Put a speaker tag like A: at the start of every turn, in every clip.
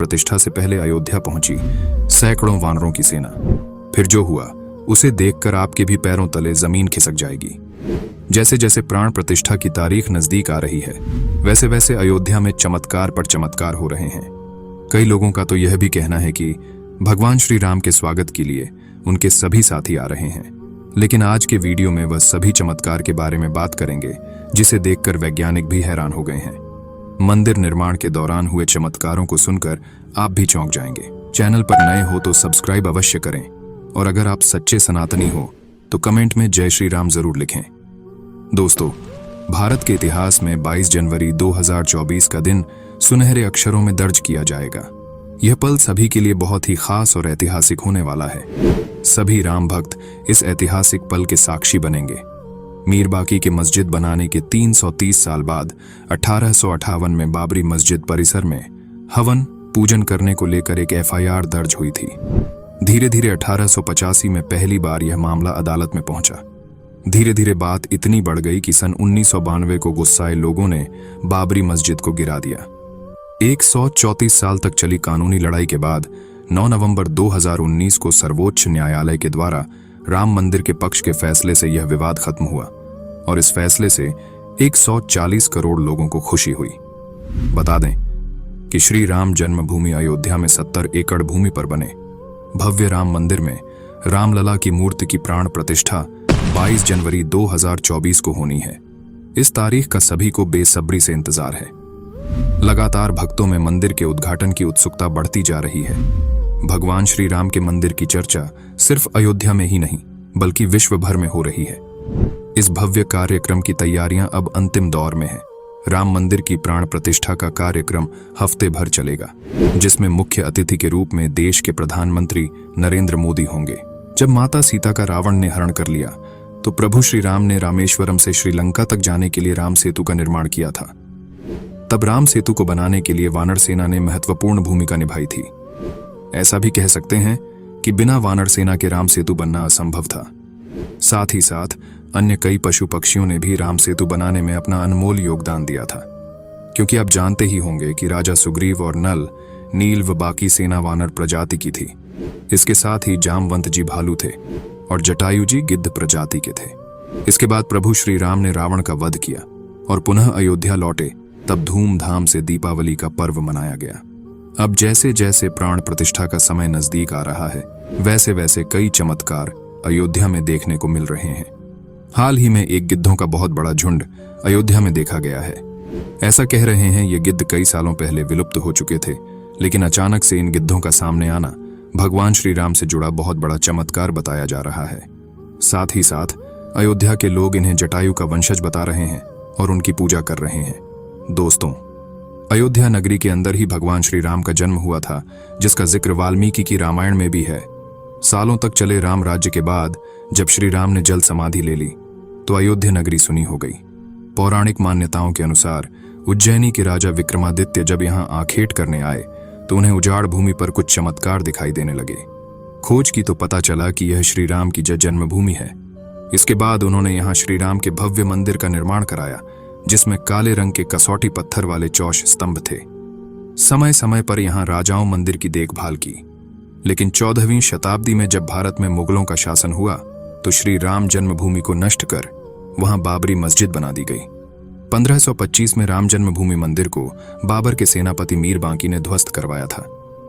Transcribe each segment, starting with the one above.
A: प्रतिष्ठा से पहले अयोध्या पहुंची सैकड़ों वानरों की सेना। फिर जो हुआ उसे देखकर आपके भी पैरों तले जमीन खिसक जाएगी। जैसे जैसे प्राण प्रतिष्ठा की तारीख नजदीक आ रही है, वैसे वैसे अयोध्या में चमत्कार पर चमत्कार हो रहे हैं। कई लोगों का तो यह भी कहना है कि भगवान श्री राम के स्वागत के लिए उनके सभी साथी आ रहे हैं। लेकिन आज के वीडियो में वह सभी चमत्कार के बारे में बात करेंगे जिसे देखकर वैज्ञानिक भी हैरान हो गए हैं। मंदिर निर्माण के दौरान हुए चमत्कारों को सुनकर आप भी चौंक जाएंगे। चैनल पर नए हो तो सब्सक्राइब अवश्य करें, और अगर आप सच्चे सनातनी हो तो कमेंट में जय श्री राम जरूर लिखें। दोस्तों, भारत के इतिहास में 22 जनवरी 2024 का दिन सुनहरे अक्षरों में दर्ज किया जाएगा। यह पल सभी के लिए बहुत ही खास और ऐतिहासिक होने वाला है। सभी राम भक्त इस ऐतिहासिक पल के साक्षी बनेंगे। मीर बाकी के मस्जिद बनाने के 330 साल बाद 1858 में बाबरी मस्जिद परिसर में हवन पूजन करने को लेकर एक FIR दर्ज हुई थी। धीरे धीरे 1885 में पहली बार यह मामला अदालत में पहुंचा। धीरे धीरे बात इतनी बढ़ गई कि सन 1992 को गुस्साए लोगों ने बाबरी मस्जिद को गिरा दिया। 134 साल तक चली कानूनी लड़ाई के बाद 9 नवंबर 2019 को सर्वोच्च न्यायालय के द्वारा राम मंदिर के पक्ष के फैसले से यह विवाद खत्म हुआ, और इस फैसले से 140 करोड़ लोगों को खुशी हुई। बता दें कि श्री राम जन्मभूमि अयोध्या में 70 एकड़ भूमि पर बने भव्य राम मंदिर में रामलला की मूर्ति की प्राण प्रतिष्ठा 22 जनवरी 2024 को होनी है। इस तारीख का सभी को बेसब्री से इंतजार है। लगातार भक्तों में मंदिर के उद्घाटन की उत्सुकता बढ़ती जा रही है। भगवान श्री राम के मंदिर की चर्चा सिर्फ अयोध्या में ही नहीं बल्कि विश्व भर में हो रही है। इस भव्य कार्यक्रम की तैयारियां अब अंतिम दौर में है। राम मंदिर की प्राण प्रतिष्ठा का कार्यक्रम हफ्ते भर चलेगा, जिसमें मुख्य अतिथि के रूप में देश के प्रधानमंत्री नरेंद्र मोदी होंगे। जब माता सीता का रावण ने हरण कर लिया तो प्रभु श्री राम ने रामेश्वरम से श्रीलंका तक जाने के लिए राम सेतु का निर्माण किया था। तब राम सेतु को बनाने के लिए वानर सेना ने महत्वपूर्ण भूमिका निभाई थी। ऐसा भी कह सकते हैं कि बिना वानर सेना के राम सेतु बनना असंभव था। साथ ही साथ अन्य कई पशु पक्षियों ने भी राम सेतु बनाने में अपना अनमोल योगदान दिया था। क्योंकि आप जानते ही होंगे कि राजा सुग्रीव और नल, नील व बाकी सेना वानर प्रजाति की थी। इसके साथ ही जामवंत जी भालू थे और जटायु जी गिद्ध प्रजाति के थे। इसके बाद प्रभु श्री राम ने रावण का वध किया और पुनः अयोध्या लौटे। तब धूमधाम से दीपावली का पर्व मनाया गया। अब जैसे जैसे प्राण प्रतिष्ठा का समय नजदीक आ रहा है, वैसे वैसे कई चमत्कार अयोध्या में देखने को मिल रहे हैं। हाल ही में एक गिद्धों का बहुत बड़ा झुंड अयोध्या में देखा गया है। ऐसा कह रहे हैं ये गिद्ध कई सालों पहले विलुप्त हो चुके थे, लेकिन अचानक से इन गिद्धों का सामने आना भगवान श्री राम से जुड़ा बहुत बड़ा चमत्कार बताया जा रहा है। साथ ही साथ अयोध्या के लोग इन्हें जटायु का वंशज बता रहे हैं और उनकी पूजा कर रहे हैं। दोस्तों, अयोध्या नगरी के अंदर ही भगवान श्री राम का जन्म हुआ था, जिसका जिक्र वाल्मीकि की रामायण में भी है। सालों तक चले राम राज्य के बाद जब श्री राम ने जल समाधि ले ली तो अयोध्या नगरी सुनी हो गई। पौराणिक मान्यताओं के अनुसार उज्जैनी के राजा विक्रमादित्य जब यहाँ आखेट करने आए तो उन्हें उजाड़ भूमि पर कुछ चमत्कार दिखाई देने लगे। खोज की तो पता चला कि यह श्री राम की जन्मभूमि है। इसके बाद उन्होंने यहाँ श्री राम के भव्य मंदिर का निर्माण कराया, जिसमें काले रंग के कसौटी पत्थर वाले चौश स्तंभ थे। समय समय पर यहाँ राजाओं मंदिर की देखभाल की, लेकिन 14वीं शताब्दी में जब भारत में मुगलों का शासन हुआ तो श्री राम जन्मभूमि को नष्ट कर वहां बाबरी मस्जिद बना दी गई। 1525 में राम जन्मभूमि मंदिर को बाबर के सेनापति मीर बांकी ने ध्वस्त करवाया था।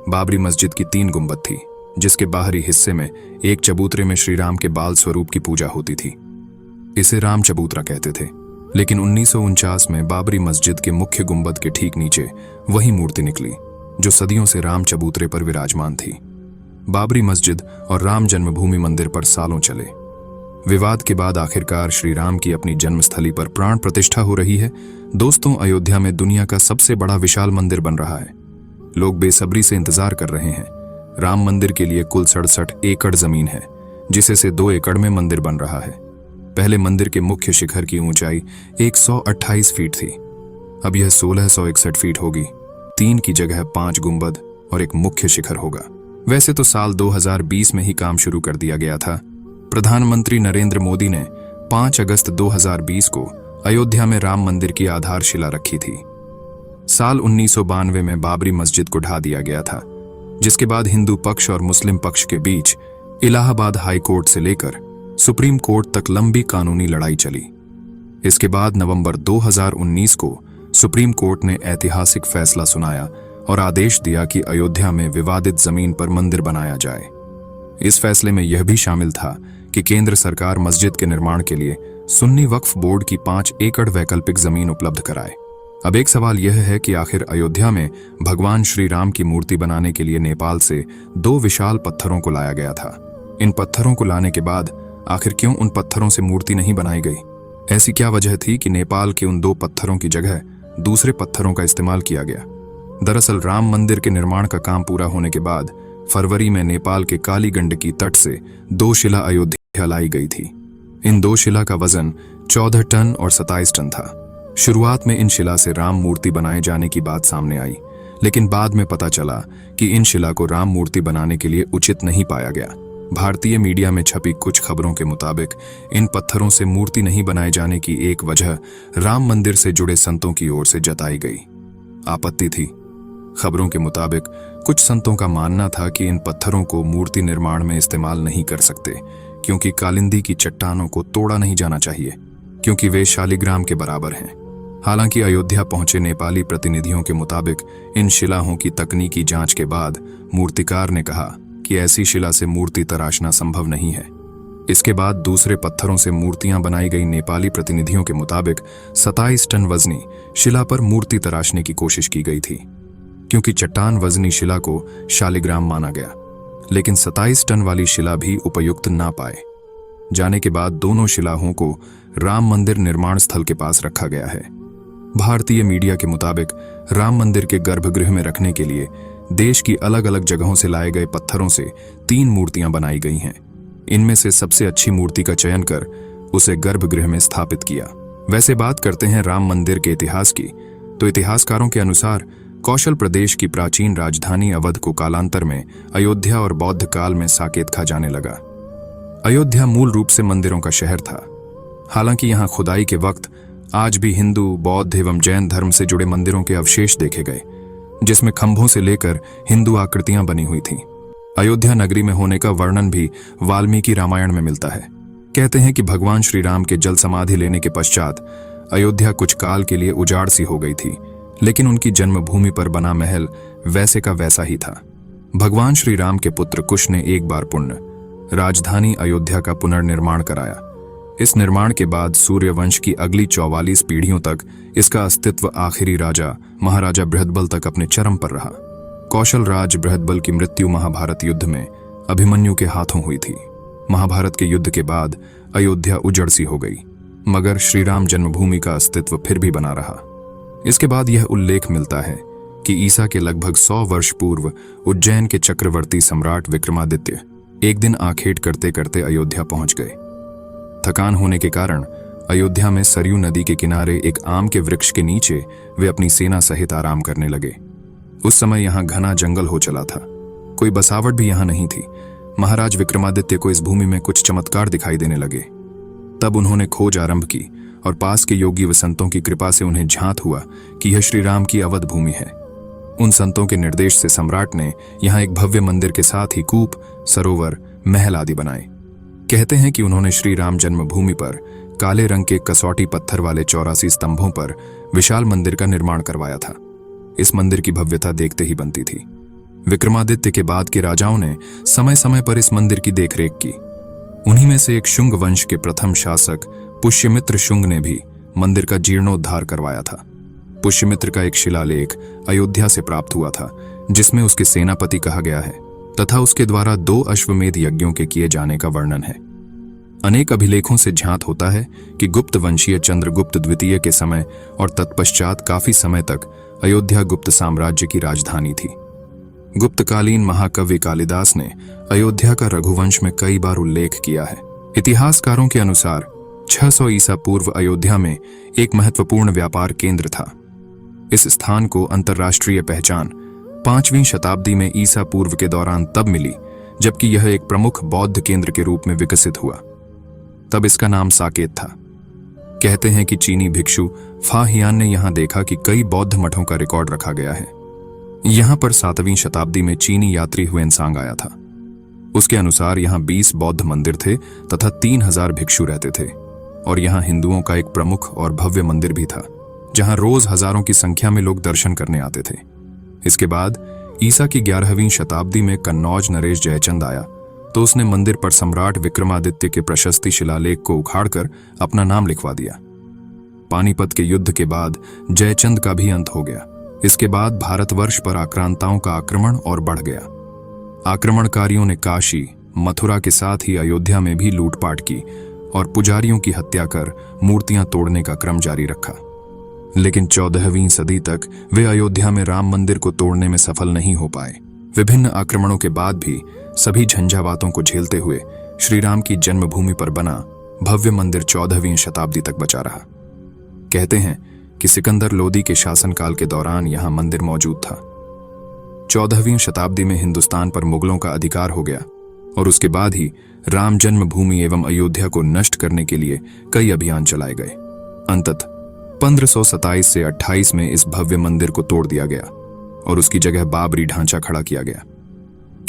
A: बाबरी मस्जिद की 3 गुंबद थी, जिसके बाहरी हिस्से में एक चबूतरे में श्री राम के बाल स्वरूप की पूजा होती थी। इसे राम चबूतरा कहते थे। लेकिन 1949 में बाबरी मस्जिद के मुख्य गुंबद के ठीक नीचे वही मूर्ति निकली जो सदियों से राम चबूतरे पर विराजमान थी। बाबरी मस्जिद और राम जन्मभूमि मंदिर पर सालों चले विवाद के बाद आखिरकार श्री राम की अपनी जन्मस्थली पर प्राण प्रतिष्ठा हो रही है। दोस्तों, अयोध्या में दुनिया का सबसे बड़ा विशाल मंदिर बन रहा है। लोग बेसब्री से इंतजार कर रहे हैं। राम मंदिर के लिए कुल 67 एकड़ जमीन है, जिसे से 2 एकड़ में मंदिर बन रहा है। पहले मंदिर के मुख्य शिखर की ऊंचाई 128 फीट थी, अब यह 1661 फीट होगी। 3 की जगह 5 गुंबद और एक मुख्य शिखर होगा। वैसे तो साल 2020 में ही काम शुरू कर दिया गया था। प्रधानमंत्री नरेंद्र मोदी ने 5 अगस्त 2020 को अयोध्या में राम मंदिर की आधारशिला रखी थी। साल 1992 में बाबरी मस्जिद को ढा दिया गया था, जिसके बाद हिंदू पक्ष और मुस्लिम पक्ष के बीच इलाहाबाद हाई कोर्ट से लेकर सुप्रीम कोर्ट तक लंबी कानूनी लड़ाई चली। इसके बाद नवंबर 2019 को सुप्रीम कोर्ट ने ऐतिहासिक फैसला सुनाया और आदेश दिया कि अयोध्या में विवादित जमीन पर मंदिर बनाया जाए। इस फैसले में यह भी शामिल था कि केंद्र सरकार मस्जिद के निर्माण के लिए सुन्नी वक्फ बोर्ड की 5 एकड़ वैकल्पिक जमीन उपलब्ध कराए। अब एक सवाल यह है कि आखिर अयोध्या में भगवान श्री राम की मूर्ति बनाने के लिए नेपाल से 2 विशाल पत्थरों को लाया गया था। इन पत्थरों को लाने के बाद आखिर क्यों उन पत्थरों से मूर्ति नहीं बनाई गई? ऐसी क्या वजह थी कि नेपाल के उन 2 पत्थरों की जगह दूसरे पत्थरों का इस्तेमाल किया गया? दरअसल राम मंदिर के निर्माण का काम पूरा होने के बाद फरवरी में नेपाल के काली गंडकी तट से 2 शिला अयोध्या लाई गई थी। इन 2 शिला का वजन 14 टन और 27 टन था। शुरुआत में इन शिला से राम मूर्ति बनाए जाने की बात सामने आई, लेकिन बाद में पता चला कि इन शिला को राम मूर्ति बनाने के लिए उचित नहीं पाया गया। भारतीय मीडिया में छपी कुछ खबरों के मुताबिक इन पत्थरों से मूर्ति नहीं बनाए जाने की एक वजह राम मंदिर से जुड़े संतों की ओर से जताई गई आपत्ति थी। खबरों के मुताबिक कुछ संतों का मानना था कि इन पत्थरों को मूर्ति निर्माण में इस्तेमाल नहीं कर सकते, क्योंकि कालिंदी की चट्टानों को तोड़ा नहीं जाना चाहिए, क्योंकि वे शालिग्राम के बराबर हैं। हालांकि अयोध्या पहुंचे नेपाली प्रतिनिधियों के मुताबिक इन शिलाओं की तकनीकी जांच के बाद मूर्तिकार ने कहा कि ऐसी शिला से मूर्ति तराशना संभव नहीं है। इसके बाद दूसरे पत्थरों से मूर्तियां बनाई गई। नेपाली प्रतिनिधियों के मुताबिक 27 टन वजनी शिला पर मूर्ति तराशने की कोशिश की गई थी, क्योंकि चट्टान वजनी शिला को शालिग्राम माना गया, लेकिन 27 टन वाली शिला भी उपयुक्त ना पाए जाने के बाद दोनों शिलाओं को राम मंदिर निर्माण स्थल के पास रखा गया है। भारतीय मीडिया के मुताबिक राम मंदिर के गर्भगृह में रखने के लिए देश की अलग अलग जगहों से लाए गए पत्थरों से 3 मूर्तियां बनाई गई हैं। इनमें से सबसे अच्छी मूर्ति का चयन कर उसे गर्भगृह में स्थापित किया। वैसे बात करते हैं राम मंदिर के इतिहास की, तो इतिहासकारों के अनुसार कौशल प्रदेश की प्राचीन राजधानी अवध को कालांतर में अयोध्या और बौद्ध काल में साकेत कहा जाने लगा। अयोध्या मूल रूप से मंदिरों का शहर था। हालांकि यहाँ खुदाई के वक्त आज भी हिंदू, बौद्ध एवं जैन धर्म से जुड़े मंदिरों के अवशेष देखे गए, जिसमें खंभों से लेकर हिंदू आकृतियां बनी हुई थीं। अयोध्या नगरी में होने का वर्णन भी वाल्मीकि रामायण में मिलता है। कहते हैं कि भगवान श्री राम के जल समाधि लेने के पश्चात अयोध्या कुछ काल के लिए उजाड़ सी हो गई थी, लेकिन उनकी जन्मभूमि पर बना महल वैसे का वैसा ही था। भगवान श्री राम के पुत्र कुश ने एक बार पुण्य राजधानी अयोध्या का पुनर्निर्माण कराया। इस निर्माण के बाद सूर्यवंश की अगली 44 पीढ़ियों तक इसका अस्तित्व आखिरी राजा महाराजा बृहदबल तक अपने चरम पर रहा। कौशल राज बृहदबल की मृत्यु महाभारत युद्ध में अभिमन्यु के हाथों हुई थी। महाभारत के युद्ध के बाद अयोध्या उजड़ सी हो गई, मगर श्रीराम जन्मभूमि का अस्तित्व फिर भी बना रहा। इसके बाद यह उल्लेख मिलता है कि ईसा के लगभग 100 वर्ष पूर्व उज्जैन के चक्रवर्ती सम्राट विक्रमादित्य एक दिन आखेट करते करते अयोध्या पहुंच गए। थकान होने के कारण अयोध्या में सरयू नदी के किनारे एक आम के वृक्ष के नीचे वे अपनी सेना सहित आराम करने लगे। उस समय यहाँ घना जंगल हो चला था, कोई बसावट भी यहाँ नहीं थी। महाराज विक्रमादित्य को इस भूमि में कुछ चमत्कार दिखाई देने लगे। तब उन्होंने खोज आरंभ की और पास के योगी व संतों की कृपा से उन्हें झांत हुआ कि यह श्री राम की अवध भूमि है। उन संतों के निर्देश से सम्राट ने यहाँ एक भव्य मंदिर के साथ ही कूप, सरोवर, महल आदि बनाए। कहते हैं कि उन्होंने श्री राम जन्मभूमि पर काले रंग के कसौटी पत्थर वाले 84 स्तंभों पर विशाल मंदिर का निर्माण करवाया था। इस मंदिर की भव्यता देखते ही बनती थी। विक्रमादित्य के बाद के राजाओं ने समय समय पर इस मंदिर की देखरेख की। उन्हीं में से एक शुंग वंश के प्रथम शासक पुष्यमित्र शुंग ने भी मंदिर का जीर्णोद्धार करवाया था। पुष्यमित्र का एक शिलालेख अयोध्या से प्राप्त हुआ था, जिसमें उसके सेनापति कहा गया है तथा उसके द्वारा 2 अश्वमेध यज्ञों के किए जाने का वर्णन है। अनेक अभिलेखों से ज्ञात होता है कि गुप्त वंशीय चंद्रगुप्त द्वितीय के समय और तत्पश्चात काफी समय तक अयोध्या गुप्त साम्राज्य की राजधानी थी। गुप्तकालीन महाकवि कालिदास ने अयोध्या का रघुवंश में कई बार उल्लेख किया है। इतिहासकारों के अनुसार 600 ईसा पूर्व अयोध्या में एक महत्वपूर्ण व्यापार केंद्र था। इस स्थान को अंतर्राष्ट्रीय पहचान 5वीं शताब्दी में ईसा पूर्व के दौरान तब मिली जबकि यह एक प्रमुख बौद्ध केंद्र के रूप में विकसित हुआ। तब इसका नाम साकेत था। कहते हैं कि चीनी भिक्षु फा हियान ने यहाँ देखा कि कई बौद्ध मठों का रिकॉर्ड रखा गया है। यहाँ पर 7वीं शताब्दी में चीनी यात्री हुएनसांग आया था। उसके अनुसार यहाँ 20 बौद्ध मंदिर थे तथा 3000 भिक्षु रहते थे और यहाँ हिंदुओं का एक प्रमुख और भव्य मंदिर भी था, जहाँ रोज हजारों की संख्या में लोग दर्शन करने आते थे। इसके बाद ईसा की 11वीं शताब्दी में कन्नौज नरेश जयचंद आया तो उसने मंदिर पर सम्राट विक्रमादित्य के प्रशस्ति शिलालेख को उखाड़कर अपना नाम लिखवा दिया। पानीपत के युद्ध के बाद जयचंद का भी अंत हो गया। इसके बाद भारतवर्ष पर आक्रांताओं का आक्रमण और बढ़ गया। आक्रमणकारियों ने काशी, मथुरा के साथ ही अयोध्या में भी लूटपाट की और पुजारियों की हत्या कर मूर्तियां तोड़ने का क्रम जारी रखा। लेकिन 14वीं सदी तक वे अयोध्या में राम मंदिर को तोड़ने में सफल नहीं हो पाए। विभिन्न आक्रमणों के बाद भी सभी झंझावातों को झेलते हुए श्री राम की जन्मभूमि पर बना भव्य मंदिर 14वीं शताब्दी तक बचा रहा। कहते हैं कि सिकंदर लोदी के शासनकाल के दौरान यहां मंदिर मौजूद था। 14वीं शताब्दी में हिंदुस्तान पर मुगलों का अधिकार हो गया और उसके बाद ही राम जन्मभूमि एवं अयोध्या को नष्ट करने के लिए कई अभियान चलाए गए। अंततः 1527 से 28 में इस भव्य मंदिर को तोड़ दिया गया और उसकी जगह बाबरी ढांचा खड़ा किया गया।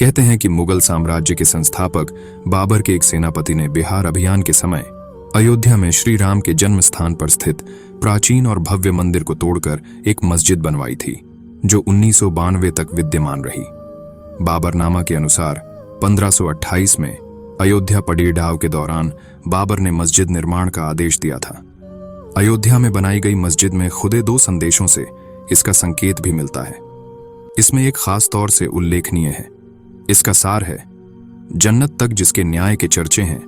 A: कहते हैं कि मुगल साम्राज्य के संस्थापक बाबर के एक सेनापति ने बिहार अभियान के समय अयोध्या में श्री राम के जन्म स्थान पर स्थित प्राचीन और भव्य मंदिर को तोड़कर एक मस्जिद बनवाई थी, जो 1992 तक विद्यमान रही। बाबरनामा के अनुसार 1528 में अयोध्या पड़ीडाव के दौरान बाबर ने मस्जिद निर्माण का आदेश दिया था। अयोध्या में बनाई गई मस्जिद में खुदे 2 संदेशों से इसका संकेत भी मिलता है। इसमें एक खास तौर से उल्लेखनीय है। इसका सार है, जन्नत तक जिसके न्याय के चर्चे हैं,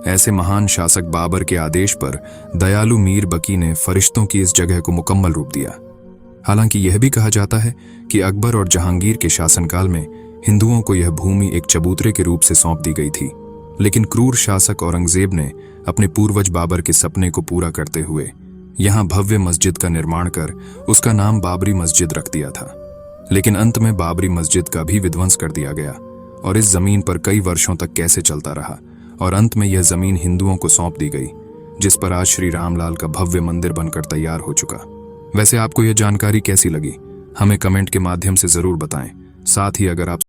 A: ऐसे महान शासक बाबर के आदेश पर दयालु मीर बकी ने फरिश्तों की इस जगह को मुकम्मल रूप दिया। हालांकि यह भी कहा जाता है कि अकबर और जहांगीर के शासनकाल में हिंदुओं को यह भूमि एक चबूतरे के रूप से सौंप दी गई थी, लेकिन क्रूर शासक औरंगजेब ने अपने पूर्वज बाबर के सपने को पूरा करते हुए यहाँ भव्य मस्जिद का निर्माण कर उसका नाम बाबरी मस्जिद रख दिया था। लेकिन अंत में बाबरी मस्जिद का भी विध्वंस कर दिया गया और इस जमीन पर कई वर्षों तक कैसे चलता रहा और अंत में यह जमीन हिंदुओं को सौंप दी गई, जिस पर आज श्री रामलाल का भव्य मंदिर बनकर तैयार हो चुका। वैसे आपको यह जानकारी कैसी लगी, हमें कमेंट के माध्यम से जरूर बताएं। साथ ही अगर आप